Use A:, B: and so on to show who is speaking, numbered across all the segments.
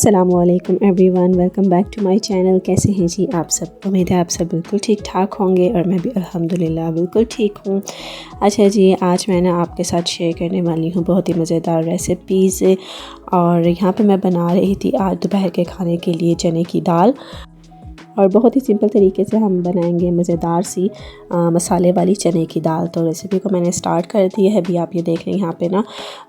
A: अस्सलामुअलैकुम everyone, welcome back to my channel. कैसे हैं जी आप सब? उम्मीद है आप सब बिल्कुल ठीक ठाक होंगे और मैं भी अल्हम्दुलिल्लाह बिल्कुल ठीक हूँ। अच्छा जी, आज मैं आपके साथ शेयर करने वाली हूँ बहुत ही मज़ेदार रेसिपीज़। और यहाँ पे मैं बना रही थी आज दोपहर के खाने के लिए चने की दाल, और बहुत ही सिंपल तरीके से हम बनाएंगे मज़ेदार सी मसाले वाली चने की दाल। तो रेसिपी को मैंने स्टार्ट कर दी है। अभी आप ये देख लें, यहाँ पे ना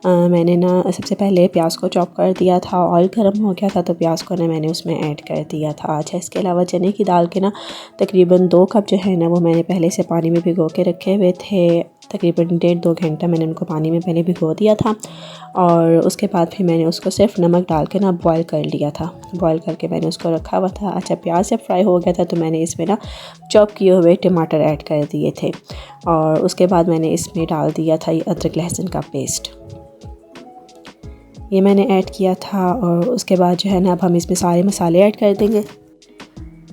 A: मैंने ना सबसे पहले प्याज को चॉप कर दिया था। ऑयल गर्म हो गया था तो प्याज को ना मैंने उसमें ऐड कर दिया था। अच्छा, इसके अलावा चने की दाल के ना तकरीबन 2 कप जो है ना वो मैंने पहले से पानी में भिगो के रखे हुए थे। तकरीबन 1.5-2 घंटा मैंने उनको पानी में पहले भिगो दिया था, और उसके बाद फिर मैंने उसको सिर्फ नमक डाल के ना बॉयल कर लिया था। बॉयल करके मैंने उसको रखा हुआ था। अच्छा, प्याज जब फ्राई हो गया था तो मैंने इसमें ना चॉप किए हुए टमाटर ऐड कर दिए थे, और उसके बाद मैंने इसमें डाल दिया था ये अदरक लहसुन का पेस्ट, ये मैंने ऐड किया था। और उसके बाद जो है ना अब हम इसमें सारे मसाले ऐड कर देंगे।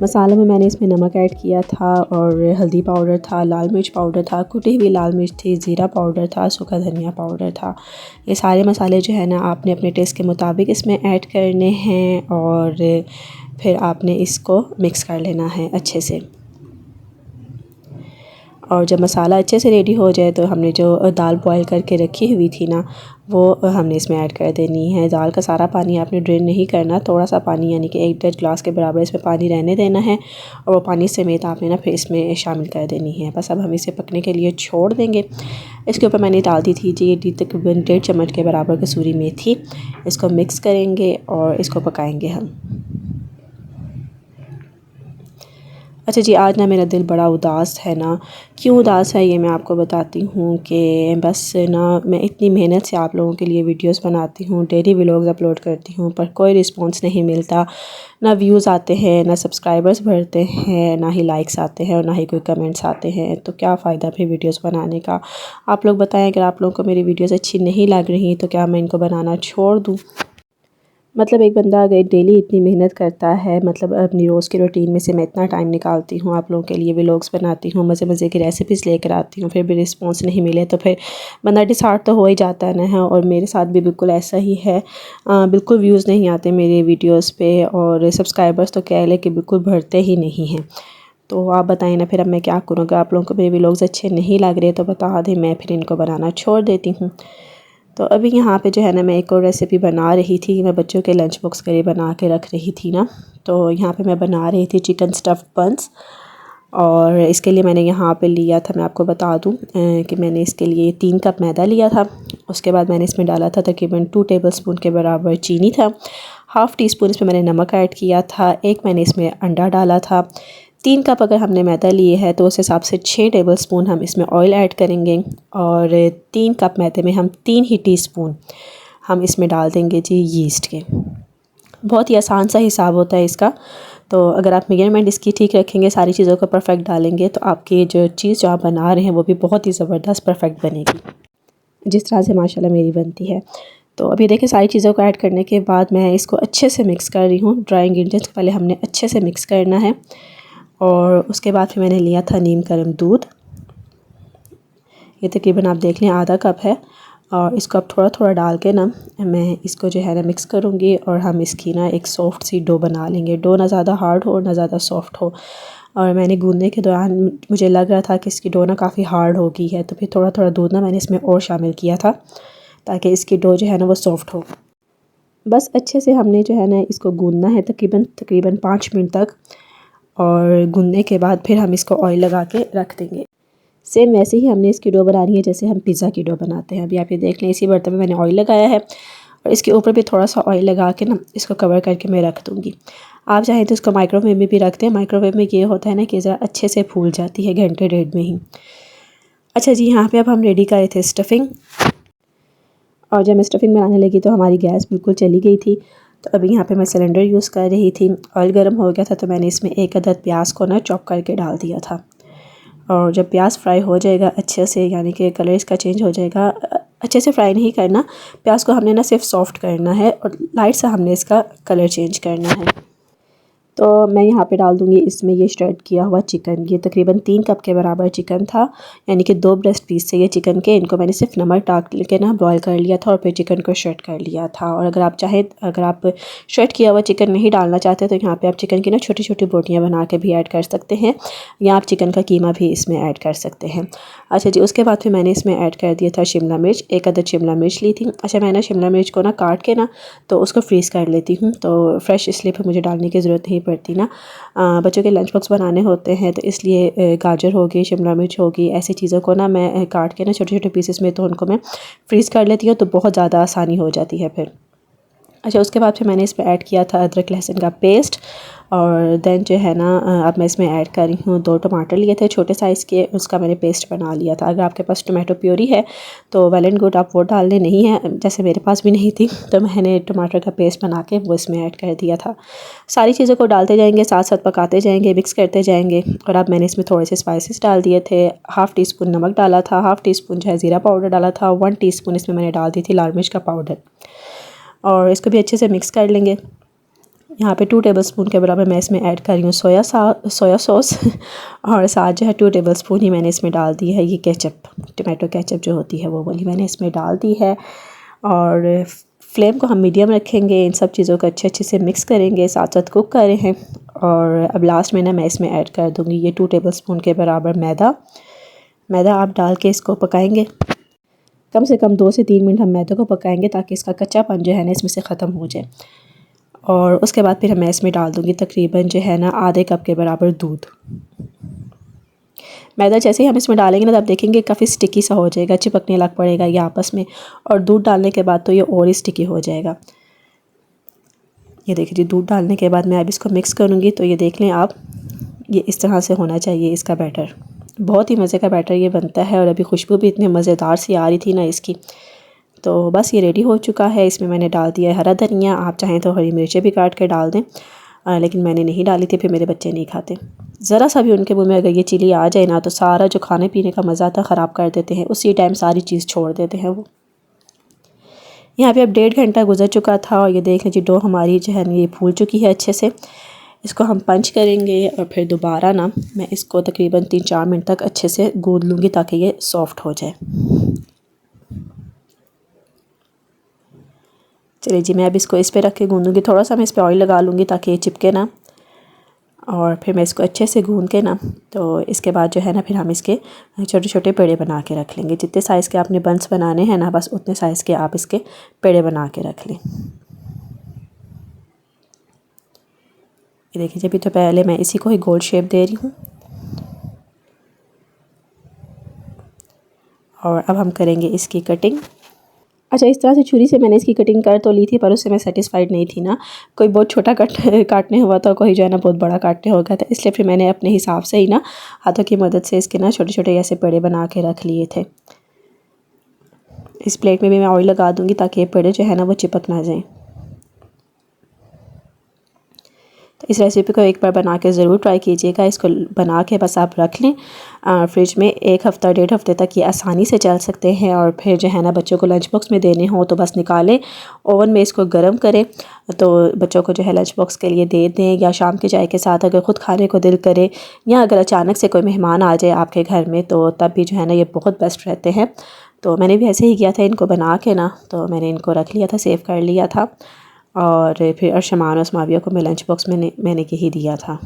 A: मसालों में मैंने इसमें नमक ऐड किया था, और हल्दी पाउडर था, लाल मिर्च पाउडर था, कुटी हुई लाल मिर्च थी, ज़ीरा पाउडर था, सूखा धनिया पाउडर था। ये सारे मसाले जो है ना आपने अपने टेस्ट के मुताबिक इसमें ऐड करने हैं, और फिर आपने इसको मिक्स कर लेना है अच्छे से। और जब मसाला अच्छे से रेडी हो जाए तो हमने जो दाल बॉयल करके रखी हुई थी ना वो हमने इसमें ऐड कर देनी है। दाल का सारा पानी आपने ड्रेन नहीं करना, थोड़ा सा पानी यानी कि 1 डेढ़ ग्लास के बराबर इसमें पानी रहने देना है, और वो पानी समेत आपने ना फिर इसमें शामिल कर देनी है। बस अब हम इसे पकने के लिए छोड़ देंगे। इसके ऊपर मैंने डाल दी थी जी तकरीबन 1.5 चम्मच के बराबर कसूरी मेथी। इसको मिक्स करेंगे और इसको पकाएँगे हम। अच्छा जी, आज ना मेरा दिल बड़ा उदास है ना। क्यों उदास है ये मैं आपको बताती हूँ कि बस ना मैं इतनी मेहनत से आप लोगों के लिए वीडियोस बनाती हूँ, डेली व्लॉग्स अपलोड करती हूँ, पर कोई रिस्पांस नहीं मिलता। ना व्यूज़ आते हैं, ना सब्सक्राइबर्स बढ़ते हैं, ना ही लाइक्स आते हैं, और ना ही कोई कमेंट्स आते हैं। तो क्या फ़ायदा फिर वीडियोस बनाने का? आप लोग बताएं, अगर आप लोगों को मेरी वीडियोस अच्छी नहीं लग रही तो क्या मैं इनको बनाना छोड़ दूँ? मतलब एक बंदा अगर डेली इतनी मेहनत करता है, मतलब अपनी रोज़ की रूटीन में से मैं इतना टाइम निकालती हूँ, आप लोगों के लिए व्लॉग्स बनाती हूँ, मज़े मज़े की रेसिपीज़ लेकर आती हूँ, फिर भी रिस्पांस नहीं मिले तो फिर बंदा डिसहार्ट तो हो ही जाता है ना है। और मेरे साथ भी बिल्कुल ऐसा ही है। बिल्कुल व्यूज़ नहीं आते मेरे वीडियोज़ पे, और सब्सक्राइबर्स तो कह लें कि बिल्कुल बढ़ते ही नहीं हैं। तो आप बताएं ना फिर अब मैं क्या करूँ? अगर आप लोगों को मेरे व्लॉग्स अच्छे नहीं लग रहे तो बता दें, मैं फिर इनको बनाना छोड़ देती हूँ। तो अभी यहाँ पे जो है ना मैं एक और रेसिपी बना रही थी। मैं बच्चों के लंच बॉक्स के लिए बना के रख रही थी ना, तो यहाँ पे मैं बना रही थी चिकन स्टफ़ बंस। और इसके लिए मैंने यहाँ पे लिया था, मैं आपको बता दूँ कि मैंने इसके लिए 3 कप मैदा लिया था। उसके बाद मैंने इसमें डाला था तकरीबन 2 टेबलस्पून के बराबर चीनी था, हाफ़ टी स्पून इसमें मैंने नमक ऐड किया था, एक मैंने इसमें अंडा डाला था। 3 कप अगर हमने मैदा लिए है तो उस हिसाब से 6 टेबलस्पून हम इसमें ऑयल ऐड करेंगे, और 3 कप मैदे में हम 3 ही टीस्पून हम इसमें डाल देंगे जी यीस्ट के। बहुत ही आसान सा हिसाब होता है इसका। तो अगर आप मेजरमेंट इसकी ठीक रखेंगे, सारी चीज़ों को परफेक्ट डालेंगे, तो आपकी जो चीज़ जो आप बना रहे हैं वो भी बहुत ही ज़बरदस्त परफेक्ट बनेगी, जिस तरह से माशाल्लाह मेरी बनती है। तो अभी देखिए, सारी चीज़ों को ऐड करने के बाद मैं इसको अच्छे से मिक्स कर रही हूँ। ड्राई इंग्रेडिएंट्स को पहले हमने अच्छे से मिक्स करना है, और उसके बाद फिर मैंने लिया था नीम गर्म दूध। ये तकरीबन आप देख लें आधा कप है, और इसको अब थोड़ा थोड़ा डाल के ना मैं इसको जो है ना मिक्स करूँगी, और हम इसकी ना एक सॉफ्ट सी डो बना लेंगे। डो ना ज़्यादा हार्ड हो और ना ज़्यादा सॉफ्ट हो। और मैंने गूंदने के दौरान मुझे लग रहा था कि इसकी डो ना काफ़ी हार्ड हो गई है, तो फिर थोड़ा थोड़ा दूध ना मैंने इसमें और शामिल किया था ताकि इसकी डो जो है ना वो सॉफ्ट हो। बस अच्छे से हमने जो है ना इसको गूंदना है तकरीबन 5 मिनट तक, और गूंदने के बाद फिर हम इसको ऑयल लगा के रख देंगे। सेम वैसे ही हमने इसकी डो बनानी है जैसे हम पिज़्ज़ा की डो बनाते हैं। अभी आप ये देख लें, इसी बर्तन में मैंने ऑयल लगाया है, और इसके ऊपर भी थोड़ा सा ऑयल लगा के ना इसको कवर करके मैं रख दूँगी। आप चाहें तो इसको माइक्रोवेव में भी रखते हैं। माइक्रोवेव में ये होता है ना कि ज़रा अच्छे से फूल जाती है घंटे डेढ़ में ही। अच्छा जी, यहाँ पे अब हम रेडी कर रहे थे स्टफ़िंग, और जब मैं स्टफ़िंग बनाने लगी तो हमारी गैस बिल्कुल चली गई थी। तो अभी यहाँ पे मैं सिलेंडर यूज़ कर रही थी। ऑयल गर्म हो गया था तो मैंने इसमें 1 अदद प्याज को ना चॉप करके डाल दिया था, और जब प्याज फ्राई हो जाएगा अच्छे से, यानी कि कलर इसका चेंज हो जाएगा, अच्छे से फ्राई नहीं करना प्याज को, हमने ना सिर्फ सॉफ्ट करना है और लाइट सा हमने इसका कलर चेंज करना है। तो मैं यहाँ पे डाल दूँगी इसमें ये श्रेड किया हुआ चिकन। ये तकरीबन 3 कप के बराबर चिकन था, यानी कि 2 ब्रेस्ट पीस थे ये चिकन के। इनको मैंने सिर्फ नमक डाल के ना बॉयल कर लिया था और फिर चिकन को श्रेड कर लिया था। और अगर आप चाहें, अगर आप श्रेड किया हुआ चिकन नहीं डालना चाहते तो यहाँ पे आप चिकन की ना छोटी छोटी बोटियाँ बना के भी ऐड कर सकते हैं, या आप चिकन का कीमा भी इसमें ऐड कर सकते हैं। अच्छा जी, उसके बाद फिर मैंने इसमें ऐड कर दिया था शिमला मिर्च। 1 अदद शिमला मिर्च ली थी। अच्छा, मैंने शिमला मिर्च को ना काट के ना तो उसको फ्रीज़ कर लेती हूँ, तो फ्रेश इसलिए फिर मुझे डालने की ज़रूरत नहीं पड़ती ना। बच्चों के लंच बॉक्स बनाने होते हैं तो इसलिए गाजर होगी, शिमला मिर्च होगी, ऐसी चीज़ों को ना मैं काट के ना छोटे छोटे पीसेस में तो उनको मैं फ्रीज़ कर लेती हूँ, तो बहुत ज़्यादा आसानी हो जाती है फिर। अच्छा, उसके बाद फिर मैंने इसमें ऐड किया था अदरक लहसुन का पेस्ट। और देन जो है ना अब मैं इसमें ऐड कर रही हूँ 2 टमाटर लिए थे छोटे साइज़ के, उसका मैंने पेस्ट बना लिया था। अगर आपके पास टमाटो प्योरी है तो वेल एंड गुड, आप वो डाल लें। नहीं है, जैसे मेरे पास भी नहीं थी, तो मैंने टमाटर का पेस्ट बना के वो इसमें ऐड कर दिया था। सारी चीज़ों को डालते जाएंगे, साथ साथ पकाते जाएंगे, मिक्स करते जाएंगे। और अब मैंने इसमें थोड़े से स्पाइसेस डाल दिए थे। हाफ़ टी स्पून नमक डाला था, हाफ़ टी स्पून जो है ज़ीरा पाउडर डाला था, 1 टीस्पून इसमें मैंने डाल दी थी लाल मिर्च का पाउडर। और इसको भी अच्छे से मिक्स कर लेंगे। यहाँ पे 2 टेबलस्पून के बराबर मैं इसमें ऐड कर रही हूँ सोया सॉस और साथ जो है 2 टेबलस्पून ही मैंने इसमें डाल दी है ये केचप, टमाटो केचप जो होती है वो वाली मैंने इसमें डाल दी है। और फ्लेम को हम मीडियम रखेंगे, इन सब चीज़ों को अच्छे से मिक्स करेंगे, साथ साथ कुक कर रहे हैं। और अब लास्ट में ना मैं इसमें ऐड कर दूँगी ये 2 टेबलस्पून के बराबर मैदा आप डाल के इसको पकाएँगे। कम से कम 2 से 3 मिनट हम मैदे को पकाएंगे ताकि इसका कच्चापन जो है ना इसमें से ख़त्म हो जाए। और उसके बाद फिर मैं इसमें डाल दूँगी तकरीबन जो है ना आधे कप के बराबर दूध। मैदा जैसे ही हम इसमें डालेंगे ना, तो आप देखेंगे काफ़ी स्टिकी सा हो जाएगा, चिपकने लग पड़ेगा ये आपस में। और दूध डालने के बाद तो ये और ही स्टिकी हो जाएगा। ये देखिए जी, दूध डालने के बाद मैं अब इसको मिक्स करूँगी, तो ये देख लें आप, ये इस तरह से होना चाहिए इसका बैटर। बहुत ही मज़े का बैटर ये बनता है। और अभी खुशबू भी इतनी मज़ेदार सी आ रही थी ना इसकी। तो बस ये रेडी हो चुका है। इसमें मैंने डाल दिया है हरा धनिया, आप चाहें तो हरी मिर्चें भी काट के डाल दें, लेकिन मैंने नहीं डाली थी, फिर मेरे बच्चे नहीं खाते। ज़रा सा भी उनके मुंह में अगर ये चिली आ जाए ना, तो सारा जो खाने पीने का मज़ा था ख़राब कर देते हैं, उसी टाइम सारी चीज़ छोड़ देते हैं वो। यहाँ पे अब 1.5 घंटा गुजर चुका था और ये देख लीजिए डो हमारी जो है ये फूल चुकी है अच्छे से। इसको हम पंच करेंगे और फिर दोबारा ना मैं इसको तकरीबन 3-4 मिनट तक अच्छे से गूंद लूँगी ताकि ये सॉफ़्ट हो जाए। चलिए जी, मैं अब इसको इस पे रख के गूंदूँगी। थोड़ा सा मैं इस पे ऑयल लगा लूँगी ताकि ये चिपके ना। और फिर मैं इसको अच्छे से गूंद के ना, तो इसके बाद जो है ना फिर हम इसके छोटे छोटे पेड़े बना के रख लेंगे। जितने साइज़ के आपने बंस बनाने हैं ना, बस उतने साइज़ के आप इसके पेड़े बना के रख लें। ये देखिए, जब भी तो पहले मैं इसी को ही गोल शेप दे रही हूँ। और अब हम करेंगे इसकी कटिंग। अच्छा, इस तरह से छुरी से मैंने इसकी कटिंग कर तो ली थी, पर उससे मैं सेटिस्फाइड नहीं थी ना। कोई बहुत छोटा काटने हुआ था, कोई जो है ना बहुत बड़ा काटने हो गया था, इसलिए फिर मैंने अपने हिसाब से ही ना हाथों की मदद से इसके ना छोटे छोटे ऐसे पेड़े बना के रख लिए थे। इस प्लेट में भी मैं ऑयल लगा दूँगी ताकि ये पेड़े जो है ना वो चिपक ना जाएँ। तो इस रेसिपी को एक बार बना के ज़रूर ट्राई कीजिएगा। इसको बना के बस आप रख लें फ्रिज में, 1 हफ़्ता 1.5 हफ़्ते तक ये आसानी से चल सकते हैं। और फिर जो है ना बच्चों को लंच बॉक्स में देने हो तो बस निकालें, ओवन में इसको गर्म करें, तो बच्चों को जो है लंच बॉक्स के लिए दे दें। या शाम के चाय के साथ अगर ख़ुद खाने को दिल करे, या अगर अचानक से कोई मेहमान आ जाए आपके घर में, तो तब भी जो है ना ये बहुत बेस्ट रहते हैं। तो मैंने भी ऐसे ही किया था, इनको बना के ना तो मैंने इनको रख लिया था, सेव कर लिया था। और फिर अर्शमान और अस्माविया को मैं लंच बॉक्स में मैंने यही दिया था।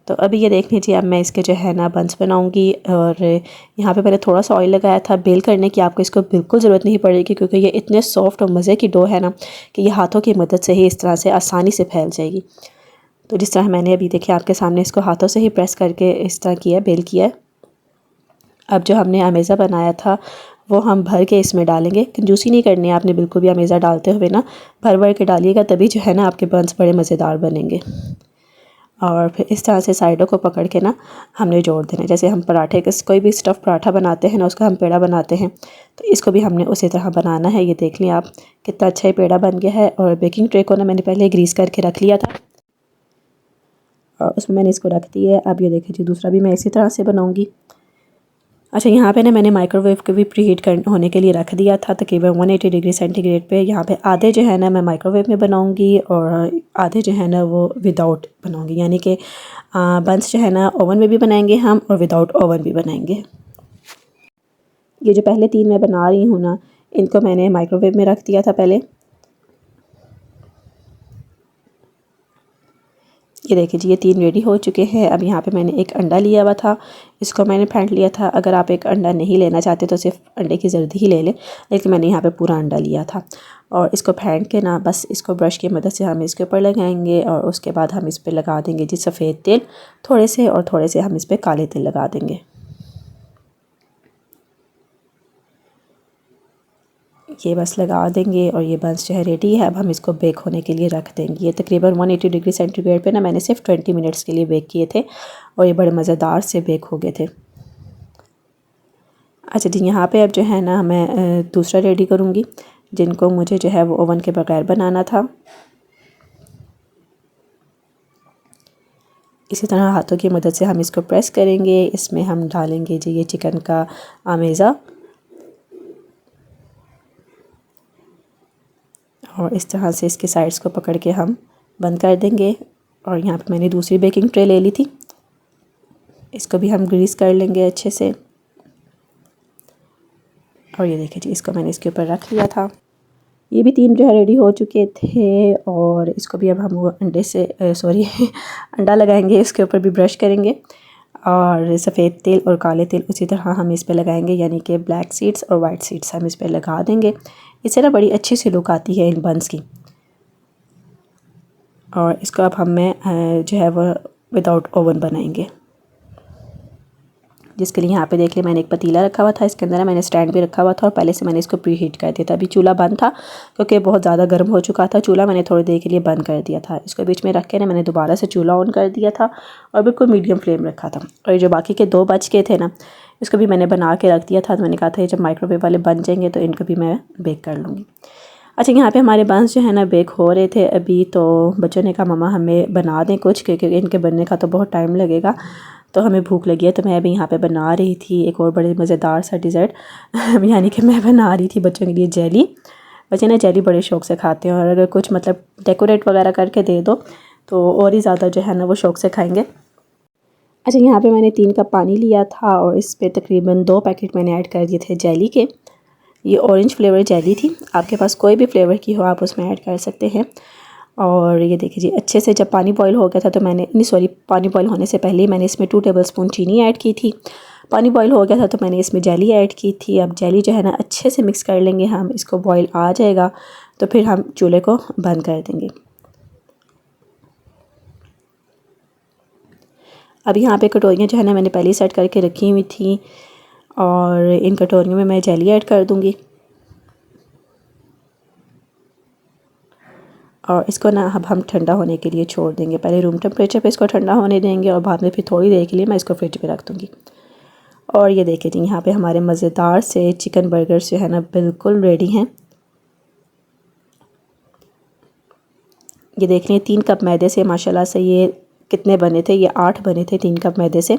A: तो अभी ये देख लीजिए, अब मैं इसके जो है ना बंस बनाऊंगी। और यहाँ पे मैंने थोड़ा सा ऑयल लगाया था बेल करने की, आपको इसको बिल्कुल ज़रूरत नहीं पड़ेगी क्योंकि ये इतने सॉफ्ट और मज़े की डो है ना कि ये हाथों की मदद से ही इस तरह से आसानी से फैल जाएगी। तो जिस तरह मैंने अभी देखिए आपके सामने इसको हाथों से ही प्रेस करके इस तरह किया, बेल किया। अब जो हमने अमेज़ा बनाया था वो हम भर के इसमें डालेंगे। कंजूसी नहीं करनी है आपने बिल्कुल भी, अमेज़ा डालते हुए ना भर भर के डालिएगा, तभी जो है ना आपके बंस बड़े मज़ेदार बनेंगे। और फिर इस तरह से साइडों को पकड़ के ना हमने जोड़ देना। जैसे हम पराठे का कोई भी स्टफ़ पराठा बनाते हैं ना, उसका हम पेड़ा बनाते हैं, तो इसको भी हमने उसी तरह बनाना है। ये देख लें आप कितना अच्छा ही पेड़ा बन गया है। और बेकिंग ट्रे को ना मैंने पहले ग्रीस करके रख लिया था और उसमें मैंने इसको रख दिया है। अब ये देखिए जी, दूसरा भी मैं इसी तरह से बनाऊँगी। अच्छा, यहाँ पे ना मैंने माइक्रोवेव को भी प्रीहीट कर होने के लिए रख दिया था तकरीबन 180 डिग्री सेंटीग्रेड पे। यहाँ पे आधे जो है ना मैं माइक्रोवेव में बनाऊँगी और आधे जो है ना वो विदाउट बनाऊँगी, यानी कि बंस जो है ना ओवन में भी बनाएंगे हम और विदाउट ओवन भी बनाएंगे। ये जो पहले 3 मैं बना रही हूँ ना, इनको मैंने माइक्रोवेव में रख दिया था पहले। ये देखिए जी, ये 3 रेडी हो चुके हैं। अब यहाँ पे मैंने एक अंडा लिया हुआ था, इसको मैंने फेंट लिया था। अगर आप एक अंडा नहीं लेना चाहते तो सिर्फ अंडे की जर्दी ही ले लें, लेकिन मैंने यहाँ पे पूरा अंडा लिया था। और इसको फेंट के ना बस इसको ब्रश की मदद से हम इसके ऊपर लगाएंगे और उसके बाद हम इस पर लगा देंगे जी सफ़ेद तेल थोड़े से, और थोड़े से हम इस पर काले तिल लगा देंगे। ये बस लगा देंगे और ये बंस जो है रेडी है। अब हम इसको बेक होने के लिए रख देंगे। ये तकरीबन 180 डिग्री सेंटीग्रेड पे ना मैंने सिर्फ 20 मिनट्स के लिए बेक किए थे और ये बड़े मज़ेदार से बेक हो गए थे। अच्छा जी, यहाँ पे अब जो है ना मैं दूसरा रेडी करूँगी, जिनको मुझे जो है वो ओवन के बगैर बनाना था। इसी तरह हाथों की मदद से हम इसको प्रेस करेंगे। इसमें हम डालेंगे जी ये चिकन का आमेज़ा और इस तरह से इसके साइड्स को पकड़ के हम बंद कर देंगे। और यहाँ पे मैंने दूसरी बेकिंग ट्रे ले ली थी, इसको भी हम ग्रीस कर लेंगे अच्छे से। और ये देखिए जी, इसको मैंने इसके ऊपर रख लिया था। ये भी 3 जो है रेडी हो चुके थे और इसको भी अब हम वो अंडे से सॉरी अंडा लगाएंगे, इसके ऊपर भी ब्रश करेंगे और सफ़ेद तेल और काले तिल उसी तरह हम इस पे लगाएंगे, यानी कि ब्लैक सीड्स और वाइट सीड्स हम इस पे लगा देंगे। इससे ना बड़ी अच्छी सी लुक आती है इन बंस की। और इसको अब हम जो है वो विदाउट ओवन बनाएंगे, जिसके लिए यहाँ पे देख लिया मैंने एक पतीला रखा हुआ था, इसके अंदर मैंने स्टैंड भी रखा हुआ था और पहले से मैंने इसको प्री हीट कर दिया था। अभी चूल्हा बंद था क्योंकि बहुत ज़्यादा गर्म हो चुका था चूल्हा, मैंने थोड़ी देर के लिए बंद कर दिया था। इसको बीच में रख के ना मैंने दोबारा से चूल्हा ऑन कर दिया था और बिल्कुल मीडियम फ्लेम रखा था। और ये जो बाकी के 2 बच के थे ना, इसको भी मैंने बना के रख दिया था। तो मैंने कहा था ये जब माइक्रोवेव वाले बन जाएंगे तो इनको भी मैं बेक कर लूँगी। अच्छा, यहाँ पे हमारे बंस जो है ना बेक हो रहे थे अभी, तो बच्चों ने कहा मम्मा हमें बना दें कुछ, क्योंकि इनके बनने का तो बहुत टाइम लगेगा, तो हमें भूख लगी है। तो मैं अभी यहाँ पे बना रही थी एक और बड़े मज़ेदार सा डिज़र्ट यानी कि मैं बना रही थी बच्चों के लिए जेली। बच्चे ना जेली बड़े शौक़ से खाते हैं और अगर कुछ मतलब डेकोरेट वगैरह करके दे दो तो और ही ज़्यादा जो है ना वो शौक़ से खाएँगे। अच्छा, यहाँ पे मैंने 3 कप पानी लिया था और इस पर तकरीबन 2 पैकेट मैंने ऐड कर दिए थे जेली के। ये ऑरेंज फ्लेवर जेली थी, आपके पास कोई भी फ्लेवर की हो आप उसमें ऐड कर सकते हैं। और ये देखिए जी, अच्छे से जब पानी बॉईल हो गया था तो मैंने पानी बॉईल होने से पहले ही मैंने इसमें 2 टेबलस्पून चीनी ऐड की थी। पानी बॉईल हो गया था तो मैंने इसमें जेली ऐड की थी। अब जेली जो है ना अच्छे से मिक्स कर लेंगे हम, इसको बॉईल आ जाएगा तो फिर हम चूल्हे को बंद कर देंगे। अब यहाँ पे कटोरियाँ जो है ना मैंने पहले ही सेट करके रखी हुई थी और इन कटोरियों में मैं जेली ऐड कर दूँगी। और इसको ना अब हम ठंडा होने के लिए छोड़ देंगे। पहले रूम टेम्परेचर पे इसको ठंडा होने देंगे और बाद में फिर थोड़ी देर के लिए मैं इसको फ्रिज पे रख दूँगी। और ये देखिए जी, यहाँ पे हमारे मज़ेदार से चिकन बर्गर्स जो है ना बिल्कुल रेडी हैं। ये देख लें 3 कप मैदे से माशाल्लाह से ये कितने बने थे, ये 8 बने थे 3 कप मैदे से।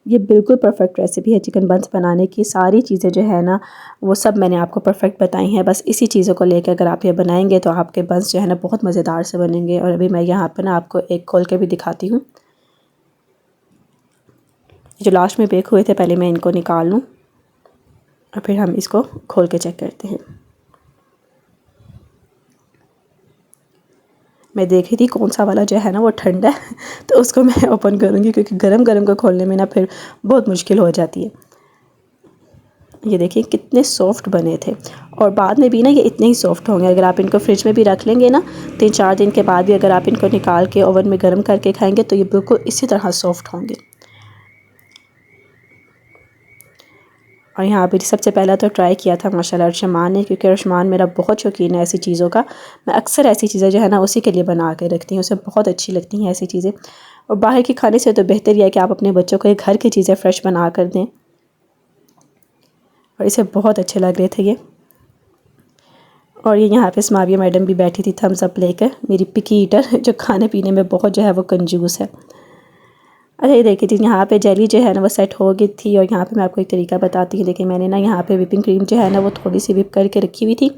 A: ये बिल्कुल परफेक्ट रेसिपी है चिकन बंस बनाने की। सारी चीज़ें जो है ना वो सब मैंने आपको परफेक्ट बताई हैं। बस इसी चीज़ों को लेकर अगर आप ये बनाएंगे तो आपके बंस जो है ना बहुत मज़ेदार से बनेंगे। और अभी मैं यहाँ पर ना आपको एक खोल के भी दिखाती हूँ। जो लास्ट में बेक हुए थे पहले मैं इनको निकाल लूँ और फिर हम इसको खोल के चेक करते हैं। मैं देख रही थी कौन सा वाला जो है ना वो ठंडा है तो उसको मैं ओपन करूँगी, क्योंकि गरम गरम को खोलने में ना फिर बहुत मुश्किल हो जाती है। ये देखिए कितने सॉफ्ट बने थे और बाद में भी ना ये इतने ही सॉफ्ट होंगे। अगर आप इनको फ्रिज में भी रख लेंगे ना 3-4 दिन के बाद भी अगर आप इनको निकाल के ओवन में गर्म करके खाएंगे तो ये बिल्कुल इसी तरह सॉफ्ट होंगे। और यहाँ पे सबसे पहला तो ट्राई किया था माशाल्लाह अर्शमान ने, क्योंकि अर्शमान मेरा बहुत शौकीन है ऐसी चीज़ों का। मैं अक्सर ऐसी चीज़ें जो है ना उसी के लिए बना के रखती हूँ, उसे बहुत अच्छी लगती हैं ऐसी चीज़ें। और बाहर के खाने से तो बेहतर यह है कि आप अपने बच्चों को घर की चीज़ें फ़्रेश बना कर दें। और इसे बहुत अच्छे लग रहे थे ये। और ये यहाँ पे स्माविया मैडम भी बैठी थी थम्स अप लेकर, मेरी पिकी ईटर जो खाने पीने में बहुत जो है वो कंजूस है। अच्छा ये देखिए जी, यहाँ पे जेली जो है ना वो सेट हो गई थी। और यहाँ पे मैं आपको एक तरीका बताती हूँ। देखिए मैंने ना यहाँ पे व्हिपिंग क्रीम जो है ना वो थोड़ी सी व्हिप करके रखी हुई थी।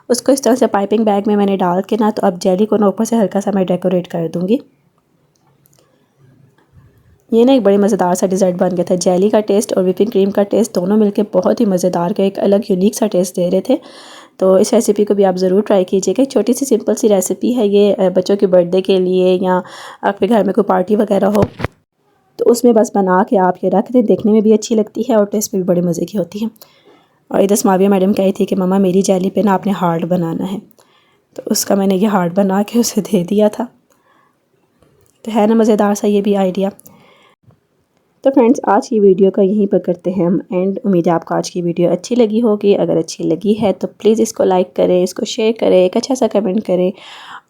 A: उसको इस तरह से पाइपिंग बैग में मैंने डाल के ना, तो अब जेली को ना ऊपर से हल्का सा मैं डेकोरेट कर दूँगी। ये ना एक बड़ी मज़ेदार सा डिज़र्ट बन गया था। जेली का टेस्ट और व्हिपिंग क्रीम का टेस्ट दोनों मिलके बहुत ही मज़ेदार का एक अलग यूनिक सा टेस्ट दे रहे थे। तो इस रेसिपी को भी आप ज़रूर ट्राई कीजिएगा। एक छोटी सी सिंपल सी रेसिपी है ये, बच्चों के बर्थडे के लिए या आपके घर में कोई पार्टी वगैरह हो तो उसमें बस बना के आप ये रख दें। देखने में भी अच्छी लगती है और टेस्ट में भी बड़े मज़े की होती है। और इधर माविया मैडम कही थी कि मम्मा मेरी जेली पे ना आपने हार्ट बनाना है, तो उसका मैंने ये हार्ट बना के उसे दे दिया था। तो है ना मज़ेदार सा ये भी आइडिया। तो फ्रेंड्स आज की वीडियो का यहीं पर करते हैं हम एंड। उम्मीद है आपको आज की वीडियो अच्छी लगी होगी। अगर अच्छी लगी है तो प्लीज़ इसको लाइक करें, इसको शेयर करें, एक अच्छा सा कमेंट करें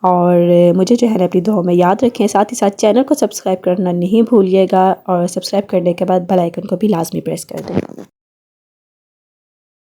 A: और मुझे जो है ना अपनी दुआ में याद रखें। साथ ही साथ चैनल को सब्सक्राइब करना नहीं भूलिएगा और सब्सक्राइब करने के बाद बेल आइकन को भी लाजमी प्रेस कर दें।